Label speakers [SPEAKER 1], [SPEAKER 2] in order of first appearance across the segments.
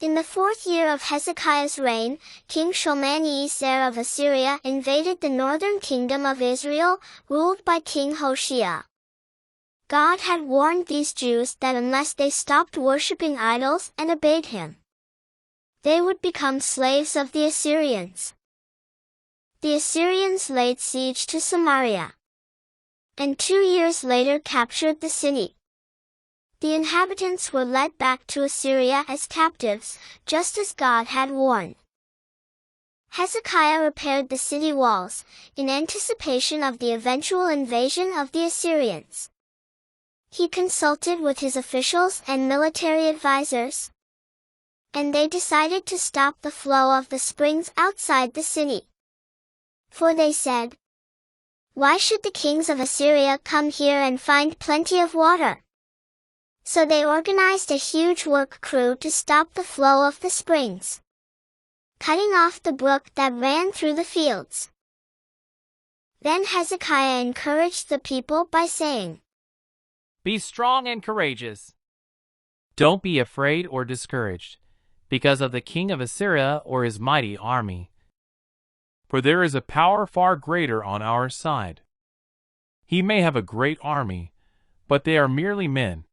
[SPEAKER 1] In the 4th year of Hezekiah's reign, King Sennacherib of Assyria invaded the northern kingdom of Israel, ruled by King Hoshea. God had warned these Jews that unless they stopped worshipping idols and obeyed him, they would become slaves of the Assyrians. The Assyrians laid siege to Samaria, and 2 years later captured the city. The inhabitants were led back to Assyria as captives, just as God had warned. Hezekiah repaired the city walls, in anticipation of the eventual invasion of the Assyrians. He consulted with his officials and military advisors, and they decided to stop the flow of the springs outside the city. For they said, "Why should the kings of Assyria come here and find plenty of water?" So they organized a huge work crew to stop the flow of the springs, cutting off the brook that ran through the fields. Then Hezekiah encouraged the people by saying,
[SPEAKER 2] "Be strong and courageous. Don't be afraid or discouraged, because of the king of Assyria or his mighty army. For there is a power far greater on our side. He may have a great army, but they are merely men.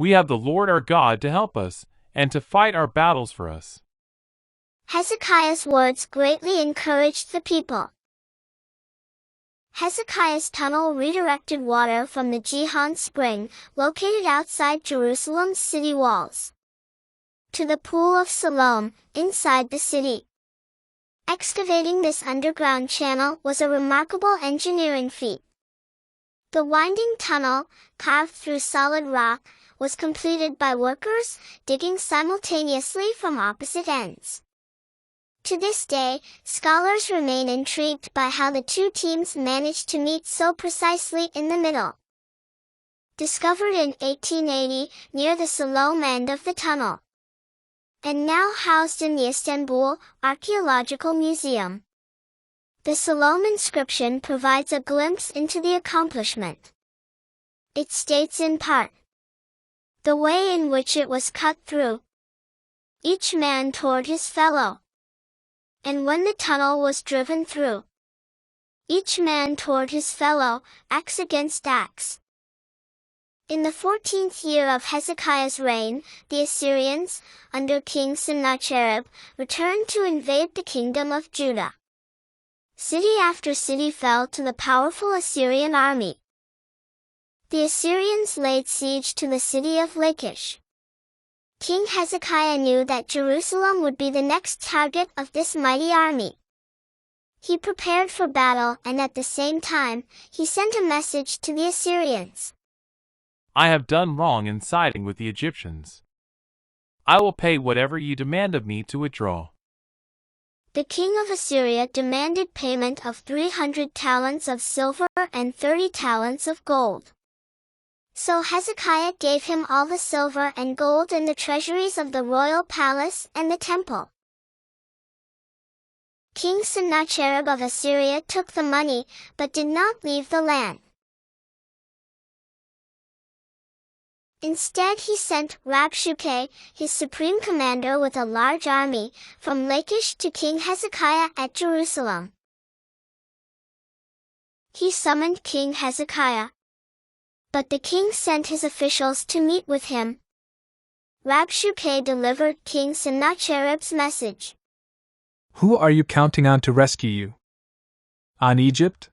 [SPEAKER 2] We have the Lord our God to help us, and to fight our battles for us."
[SPEAKER 1] Hezekiah's words greatly encouraged the people. Hezekiah's tunnel redirected water from the Gihon spring, located outside Jerusalem's city walls, to the pool of Siloam, inside the city. Excavating this underground channel was a remarkable engineering feat. The winding tunnel, carved through solid rock, was completed by workers digging simultaneously from opposite ends. To this day, scholars remain intrigued by how the two teams managed to meet so precisely in the middle. Discovered in 1880 near the Siloam end of the tunnel, and now housed in the Istanbul Archaeological Museum, the Siloam inscription provides a glimpse into the accomplishment. It states in part, "The way in which it was cut through, each man toward his fellow. And when the tunnel was driven through, each man toward his fellow, axe against axe." In the 14th year of Hezekiah's reign, the Assyrians, under King Sennacherib, returned to invade the kingdom of Judah. City after city fell to the powerful Assyrian army. The Assyrians laid siege to the city of Lachish. King Hezekiah knew that Jerusalem would be the next target of this mighty army. He prepared for battle, and at the same time, he sent a message to the Assyrians.
[SPEAKER 2] "I have done wrong in siding with the Egyptians. I will pay whatever you demand of me to withdraw."
[SPEAKER 1] The king of Assyria demanded payment of 300 talents of silver and 30 talents of gold. So Hezekiah gave him all the silver and gold in the treasuries of the royal palace and the temple. King Sennacherib of Assyria took the money, but did not leave the land. Instead he sent Rabshakeh, his supreme commander with a large army, from Lachish to King Hezekiah at Jerusalem. He summoned King Hezekiah, but the king sent his officials to meet with him. Rabshakeh delivered King Sennacherib's message.
[SPEAKER 3] "Who are you counting on to rescue you? On Egypt?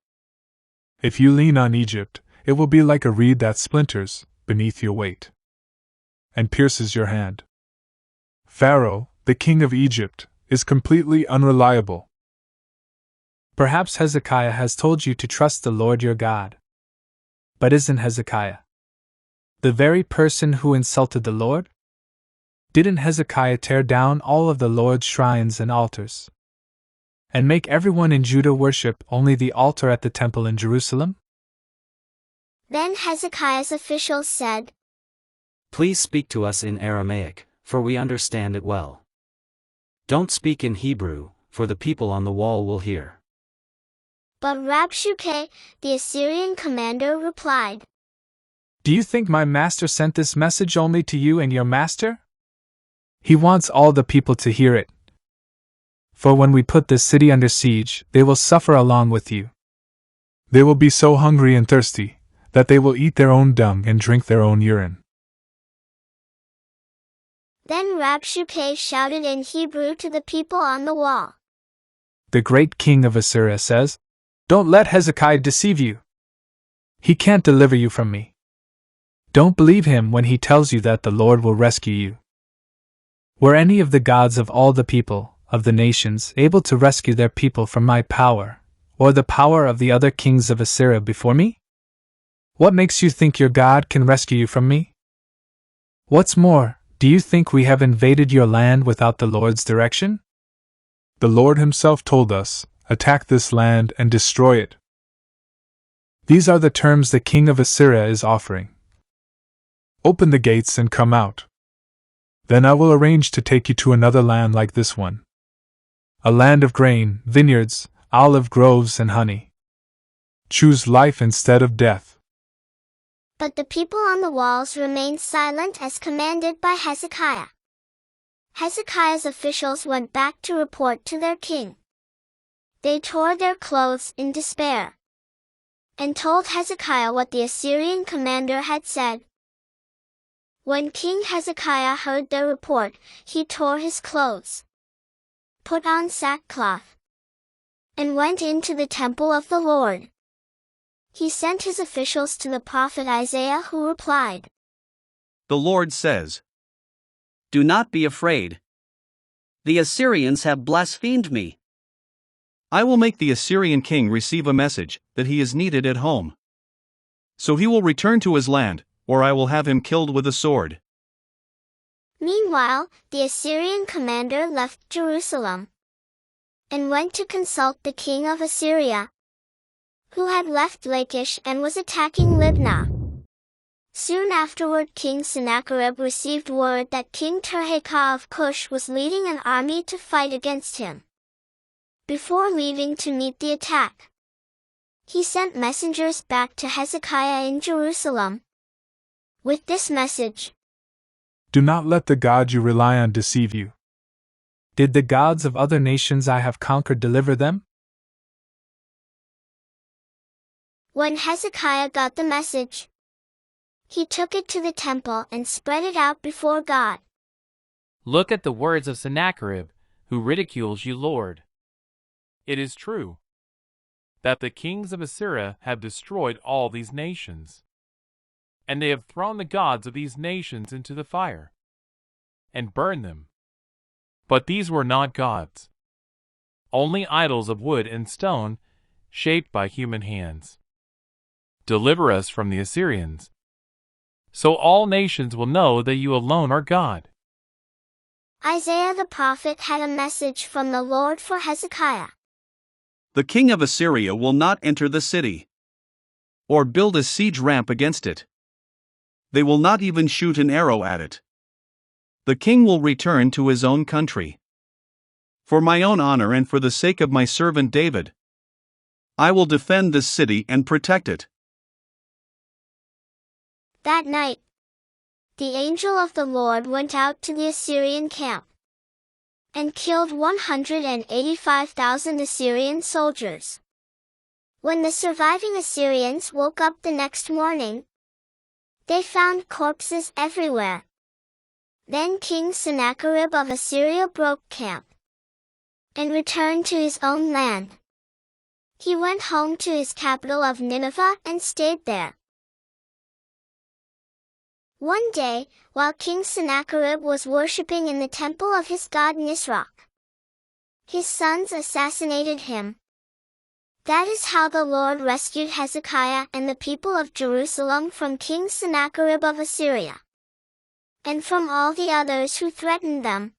[SPEAKER 3] If you lean on Egypt, it will be like a reed that splinters beneath your weight and pierces your hand. Pharaoh, the king of Egypt, is completely unreliable. Perhaps Hezekiah has told you to trust the Lord your God. But isn't Hezekiah the very person who insulted the Lord? Didn't Hezekiah tear down all of the Lord's shrines and altars, and make everyone in Judah worship only the altar at the temple in Jerusalem?"
[SPEAKER 1] Then Hezekiah's officials said,
[SPEAKER 4] "Please speak to us in Aramaic, for we understand it well. Don't speak in Hebrew, for the people on the wall will hear."
[SPEAKER 1] But Rabshakeh, the Assyrian commander, replied,
[SPEAKER 3] "Do you think my master sent this message only to you and your master? He wants all the people to hear it. For when we put this city under siege, they will suffer along with you. They will be so hungry and thirsty that they will eat their own dung and drink their own urine.
[SPEAKER 1] Then Rabshakeh shouted in Hebrew to the people on the wall.
[SPEAKER 3] The great king of Assyria says, "Don't let Hezekiah deceive you. He can't deliver you from me. Don't believe him when he tells you that the Lord will rescue you. Were any of the gods of all the people, of the nations, able to rescue their people from my power, or the power of the other kings of Assyria before me? What makes you think your God can rescue you from me? What's more, do you think we have invaded your land without the Lord's direction? The Lord himself told us, 'Attack this land and destroy it.' These are the terms the king of Assyria is offering. Open the gates and come out. Then I will arrange to take you to another land like this one. A land of grain, vineyards, olive groves and honey. Choose life instead of death."
[SPEAKER 1] But the people on the walls remained silent as commanded by Hezekiah. Hezekiah's officials went back to report to their king. They tore their clothes in despair and told Hezekiah what the Assyrian commander had said. When King Hezekiah heard their report, he tore his clothes, put on sackcloth, and went into the temple of the Lord. He sent his officials to the prophet Isaiah, who replied,
[SPEAKER 5] "The Lord says, 'Do not be afraid. The Assyrians have blasphemed me. I will make the Assyrian king receive a message that he is needed at home. So he will return to his land, or I will have him killed with a sword.'"
[SPEAKER 1] Meanwhile, the Assyrian commander left Jerusalem and went to consult the king of Assyria, who had left Lachish and was attacking Libnah. Soon afterward, King Sennacherib received word that King Tirhakah of Cush was leading an army to fight against him. Before leaving to meet the attack, he sent messengers back to Hezekiah in Jerusalem with this message:
[SPEAKER 3] "Do not let the God you rely on deceive you. Did the gods of other nations I have conquered deliver them?"
[SPEAKER 1] When Hezekiah got the message, he took it to the temple and spread it out before God.
[SPEAKER 2] Look at the words of Sennacherib, who ridicules you, Lord. It is true that the kings of Assyria have destroyed all these nations, and they have thrown the gods of these nations into the fire and burned them. But these were not gods, only idols of wood and stone shaped by human hands. Deliver us from the Assyrians, so all nations will know that you alone are God.
[SPEAKER 1] Isaiah the prophet had a message from the Lord for Hezekiah.
[SPEAKER 5] "The king of Assyria will not enter the city, or build a siege ramp against it. They will not even shoot an arrow at it. The king will return to his own country. For my own honor and for the sake of my servant David, I will defend this city and protect it."
[SPEAKER 1] That night, the angel of the Lord went out to the Assyrian camp and killed 185,000 Assyrian soldiers. When the surviving Assyrians woke up the next morning, they found corpses everywhere. Then King Sennacherib of Assyria broke camp and returned to his own land. He went home to his capital of Nineveh and stayed there. One day, while King Sennacherib was worshipping in the temple of his god Nisroch, his sons assassinated him. That is how the Lord rescued Hezekiah and the people of Jerusalem from King Sennacherib of Assyria, and from all the others who threatened them.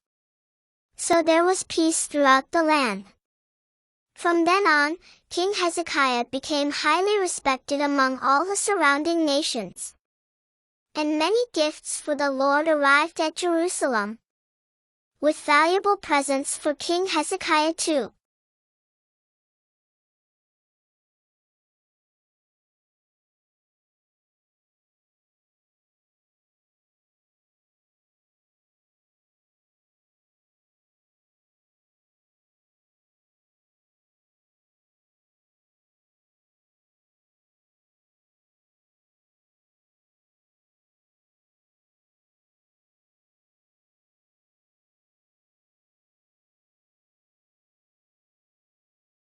[SPEAKER 1] So there was peace throughout the land. From then on, King Hezekiah became highly respected among all the surrounding nations. And many gifts for the Lord arrived at Jerusalem, with valuable presents for King Hezekiah too.